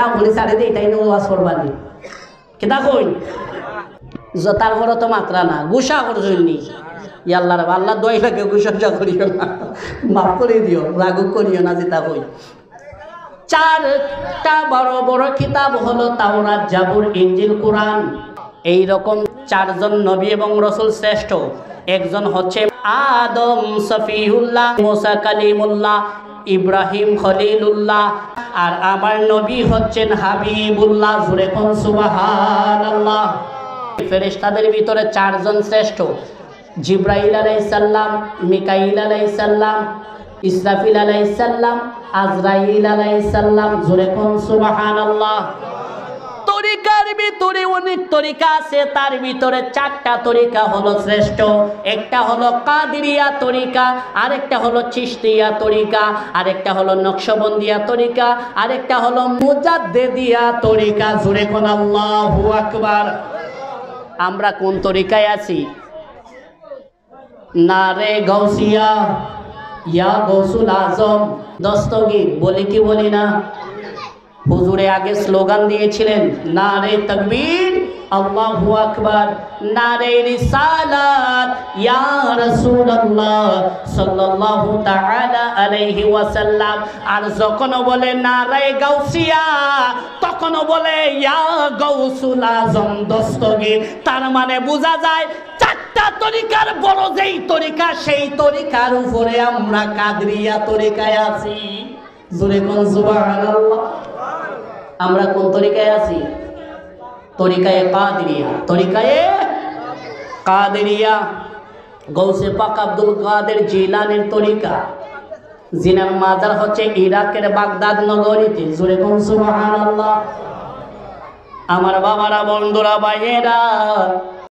কাপড়ি ছাড়ে দিয়ে এটাই ওয়াজ করবানি কেটা কই তারপরে তো মাত্রা না গুসা করছনি ইয়াল্লাহ রে আল্লাহ দোয়াই লাগে গুসা করিও না মাফ করে দিও রাগু করিও না যেটা কই চারটা বড় বড় কিতাব হলো তাওরাত জাবুর ইনজিল কুরআন এই রকম চারজন নবী এবং রাসূল শ্রেষ্ঠ একজন হচ্ছে আদম সফিউল্লাহ মুসা কালিমুল্লাহ ইব্রাহিম খলিলুল্লাহ আর আমার নবী হচ্ছেন হাবিবুল্লাহ জোরে কোন সুবহানাল্লাহ ফেরেশতাদের ভিতরে চারজন শ্রেষ্ঠ জিবরাইল আলাইহিস সালাম মিকাইল আলাইহিস সালাম ইসরাফিল আলাইহিস সালাম আজরাইল আলাইহিস সালাম জোরে কোন সুবহানাল্লাহ তরিকার ভিতরে অনেক তরিকা আছে তার ভিতরে চারটা তরিকা হলো শ্রেষ্ঠ একটা হলো কাদেরিয়া তরিকা আরেকটা হলো চিশতিয়া তরিকা আরেকটা হলো নকশবন্দিয়া তরিকা আরেকটা হলো মুজাদ্দিদিয়া তরিকা জোরে কোন আল্লাহু আকবার আমরা কোন তরিকায় আছি নারে গাউসিয়া ইয়া গৌসুল আজম দস্তগীর বলি কি বলি না হুজুরে আগে স্লোগান দিয়েছিলেন নারে তাকবীর আল্লাহু আকবার নারে রিসালাত ইয়া রাসূলুল্লাহ সাল্লাল্লাহু তাআলা আলাইহি ওয়াসাল্লাম আর যখন বলে নারে গাউসিয়া তখন বলে ইয়া গৌসুল আজম দস্তগীর তার মানে বোঝা যায় চারটা তরিকার বড় যেই তরিকা সেই তরিকার উপরে আমরা কাদরিয়া তরিকায় আছি জোরে কোন সুবহানাল্লাহ আমরা কোন তরিকায় আছি তরিকায়ে কাদেরিয়া তরিকায়ে কাদেরিয়া গৌসে পাক আব্দুল কাদের জিলানীর তরিকা জিনার মাজার হচ্ছে ইরাকের বাগদাদ নগরীতে জোরে কোন সুবহানাল্লাহ আমার বাবারা বন্ধুরা ভাইয়েরা